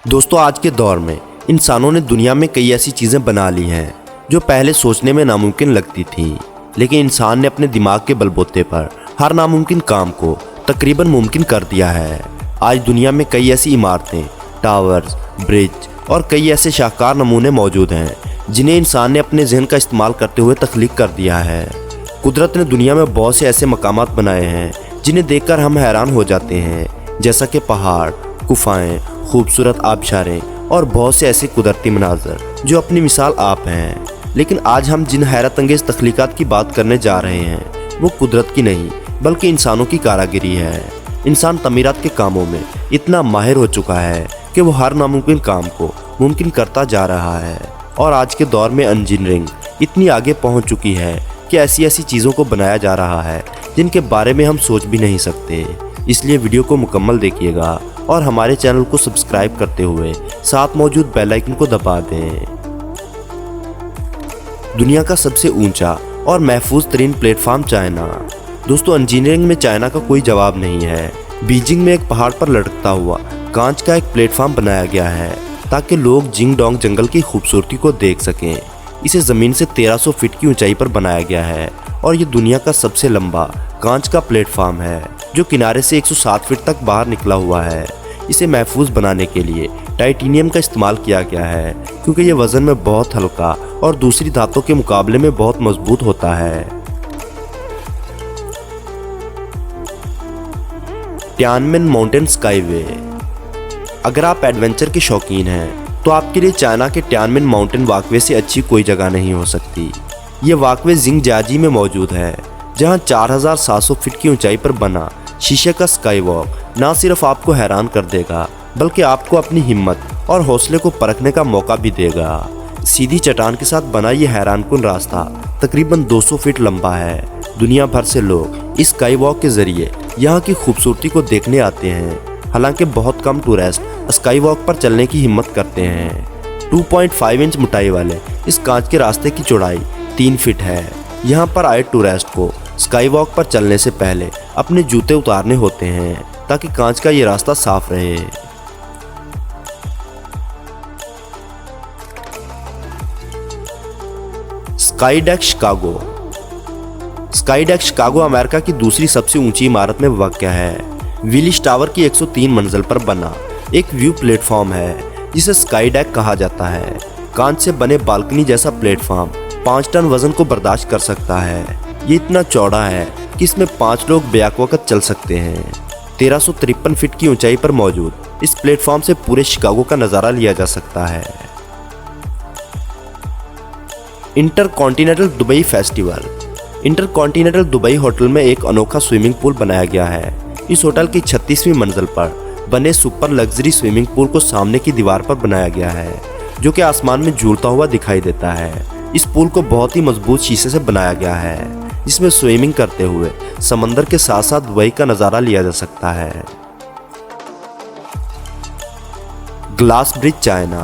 दोस्तों, आज के दौर में इंसानों ने दुनिया में कई ऐसी चीज़ें बना ली हैं जो पहले सोचने में नामुमकिन लगती थीं, लेकिन इंसान ने अपने दिमाग के बलबूते पर हर नामुमकिन काम को तकरीबन मुमकिन कर दिया है। आज दुनिया में कई ऐसी इमारतें, टावर्स, ब्रिज और कई ऐसे शाहकार नमूने मौजूद हैं जिन्हें इंसान ने अपने जहन का इस्तेमाल करते हुए तख्लीक कर दिया है। कुदरत ने दुनिया में बहुत से ऐसे मकामात बनाए हैं जिन्हें देखकर हम हैरान हो जाते हैं, जैसा कि पहाड़, गुफाएं, खूबसूरत आबशारें और बहुत से ऐसे कुदरती मनाजर जो अपनी मिसाल आप हैं। लेकिन आज हम जिन हैरत अंगेज़ तख्लीकात की बात करने जा रहे हैं वो कुदरत की नहीं बल्कि इंसानों की कारागिरी है। इंसान तमीरात के कामों में इतना माहिर हो चुका है कि वो हर नामुमकिन काम को मुमकिन करता जा रहा है। और आज के दौर में इंजीनियरिंग इतनी आगे पहुंच चुकी है कि ऐसी ऐसी चीज़ों को बनाया जा रहा है जिनके बारे में हम सोच भी नहीं सकते। इसलिए वीडियो को मुकम्मल देखिएगा और हमारे चैनल को सब्सक्राइब करते हुए साथ मौजूद बेल आइकन को दबा दें। दुनिया का सबसे ऊंचा और महफूज तरीन प्लेटफॉर्म चाइना। दोस्तों, इंजीनियरिंग में चाइना का कोई जवाब नहीं है। बीजिंग में एक पहाड़ पर लटकता हुआ कांच का एक प्लेटफॉर्म बनाया गया है ताकि लोग जिंगडोंग जंगल की खूबसूरती को देख सकें। इसे ज़मीन से 1300 फीट की ऊंचाई पर बनाया गया है और ये दुनिया का सबसे लंबा कांच का प्लेटफॉर्म है जो किनारे से 107 फीट तक बाहर निकला हुआ है। इसे महफूज बनाने के लिए टाइटेनियम का इस्तेमाल किया गया है क्योंकि ये वज़न में बहुत हल्का और दूसरी धातुओं के मुकाबले में बहुत मजबूत होता है। टियानमेन माउंटेन स्काईवे। अगर आप एडवेंचर के शौकीन हैं तो आपके लिए चाइना के टियानमेन माउंटेन वॉकवे से अच्छी कोई जगह नहीं हो सकती। ये वॉकवे जिंगजियाजी में मौजूद है जहां 4700 फीट की ऊंचाई पर बना शीशे का स्काई वॉक न सिर्फ आपको हैरान कर देगा बल्कि आपको अपनी हिम्मत और हौसले को परखने का मौका भी देगा। सीधी चट्टान के साथ बना ये हैरानकुन रास्ता तकरीबन 200 फीट लंबा है। दुनिया भर से लोग इस स्काई वॉक के जरिए यहाँ की खूबसूरती को देखने आते हैं। हालांकि बहुत कम टूरिस्ट स्काई वॉक पर चलने की हिम्मत करते हैं। 2.5 इंच मोटाई वाले इस कांच के रास्ते की चौड़ाई 3 फीट है। यहाँ पर आए टूरिस्ट को स्काई वॉक पर चलने से पहले अपने जूते उतारने होते हैं ताकि कांच का ये रास्ता साफ रहे। Sky deck Chicago. Sky deck Chicago America की दूसरी सबसे ऊंची इमारत में वाक़या है। विलिस टावर की 103 मंजिल पर बना एक व्यू प्लेटफॉर्म है जिसे स्काई डेक कहा जाता है। कांच से बने बालकनी जैसा प्लेटफॉर्म 5 टन वजन को बर्दाश्त कर सकता है। ये इतना चौड़ा है कि इसमें 5 लोग बेक वक्त चल सकते हैं। 1353 फीट की ऊंचाई पर मौजूद इस प्लेटफॉर्म से पूरे शिकागो का नज़ारा लिया जा सकता है। Intercontinental Dubai festival. Intercontinental Dubai hotel में एक अनोखा स्विमिंग पूल बनाया गया है। इस होटल की 36वीं मंजिल पर बने सुपर लग्जरी स्विमिंग पूल को सामने की दीवार पर बनाया गया है जो कि आसमान में झूलता हुआ दिखाई देता है। इस पूल को बहुत ही मजबूत शीशे से बनाया गया है जिसमें स्विमिंग करते हुए समंदर के साथ साथ दुबई का नज़ारा लिया जा सकता है। Glass bridge China.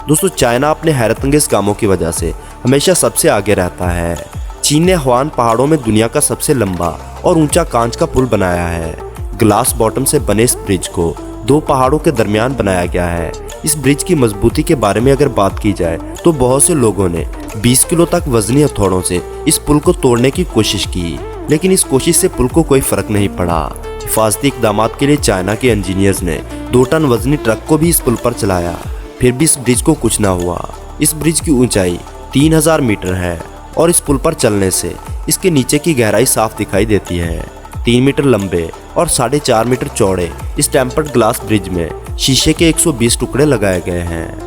दोस्तों, चाइना अपने हैरतअंगेज कामों की वजह से हमेशा सबसे आगे रहता है। चीन ने हुआन पहाड़ों में दुनिया का सबसे लंबा और ऊंचा कांच का पुल बनाया है। ग्लास बॉटम से बने इस ब्रिज को 2 पहाड़ों के दरमियान बनाया गया है। इस ब्रिज की मजबूती के बारे में अगर बात की जाए तो बहुत से लोगों ने 20 किलो तक वजनी हथौड़ों से इस पुल को तोड़ने की कोशिश की, लेकिन इस कोशिश से पुल को कोई फर्क नहीं पड़ा। हिफाजती इकदाम के लिए चाइना के इंजीनियर्स ने 2 टन वजनी ट्रक को भी इस पुल पर चलाया, फिर भी इस ब्रिज को कुछ ना हुआ। इस ब्रिज की ऊंचाई 3000 मीटर है और इस पुल पर चलने से इसके नीचे की गहराई साफ दिखाई देती है। 3 मीटर लंबे और 4.5 मीटर चौड़े इस टेम्पर्ड ग्लास ब्रिज में शीशे के 120 टुकड़े लगाए गए हैं।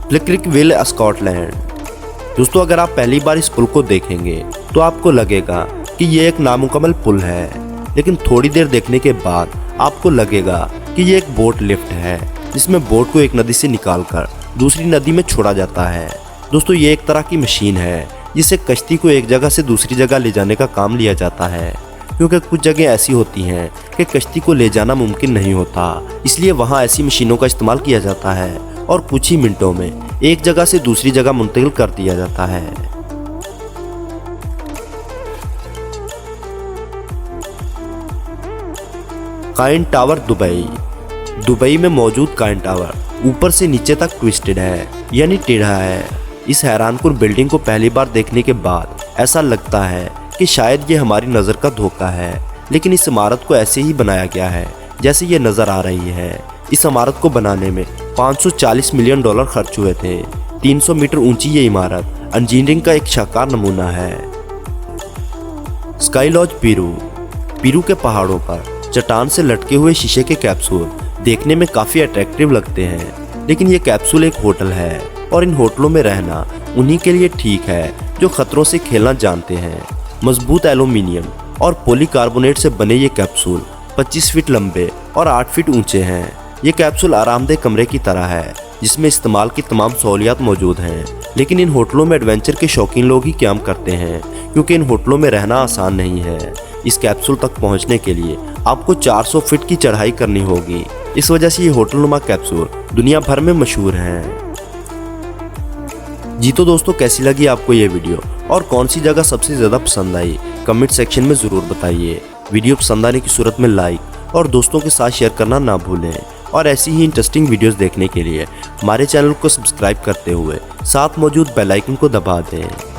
फ्लिकरिक विल, स्कॉटलैंड। दोस्तों, अगर आप पहली बार इस पुल को देखेंगे तो आपको लगेगा कि ये एक नामुकम्मल पुल है, लेकिन थोड़ी देर देखने के बाद आपको लगेगा कि ये एक बोट लिफ्ट है जिसमें बोट को एक नदी से निकालकर दूसरी नदी में छोड़ा जाता है। दोस्तों, ये एक तरह की मशीन है जिससे कश्ती को एक जगह से दूसरी जगह ले जाने का काम लिया जाता है, क्योंकि कुछ जगह ऐसी होती हैं कि कश्ती को ले जाना मुमकिन नहीं होता, इसलिए वहाँ ऐसी मशीनों का इस्तेमाल किया जाता है और कुछ ही मिनटों में एक जगह से दूसरी जगह मुंतकिल कर दिया जाता है। Kine tower Dubai. दुबई में मौजूद काइन टावर ऊपर से नीचे तक ट्विस्टेड है, यानी टेढ़ा है। इस हैरानकुन बिल्डिंग को पहली बार देखने के बाद ऐसा लगता है कि शायद ये हमारी नज़र का धोखा है, लेकिन इस इमारत को ऐसे ही बनाया गया है जैसे ये नज़र आ रही है। इस इमारत को बनाने में 540 मिलियन डॉलर खर्च हुए थे। 300 मीटर ऊंची ये इमारत इंजीनियरिंग का एक शानदार नमूना है। स्काई लॉज पेरू के पहाड़ों पर चट्टान से लटके हुए शीशे के कैप्सूल देखने में काफ़ी अट्रैक्टिव लगते हैं, लेकिन ये कैप्सूल एक होटल है और इन होटलों में रहना उन्हीं के लिए ठीक है जो खतरों से खेलना जानते हैं। मजबूत एल्यूमिनियम और पॉलीकार्बोनेट से बने ये कैप्सूल 25 फीट लंबे और 8 फीट ऊंचे हैं। ये कैप्सूल आरामदेह कमरे की तरह है जिसमें इस्तेमाल की तमाम सहूलियात मौजूद हैं, लेकिन इन होटलों में एडवेंचर के शौकीन लोग ही क्याम करते हैं क्योंकि इन होटलों में रहना आसान नहीं है। इस कैप्सूल तक पहुंचने के लिए आपको 400 फीट की चढ़ाई करनी होगी। इस वजह से ये होटलनुमा कैप्सूल दुनिया भर में मशहूर हैं। जी तो दोस्तों, कैसी लगी आपको ये वीडियो और कौन सी जगह सबसे ज़्यादा पसंद आई, कमेंट सेक्शन में ज़रूर बताइए। वीडियो पसंद आने की सूरत में लाइक और दोस्तों के साथ शेयर करना ना भूलें, और ऐसी ही इंटरेस्टिंग वीडियोस देखने के लिए हमारे चैनल को सब्सक्राइब करते हुए साथ मौजूद बेल आइकन को दबा दें।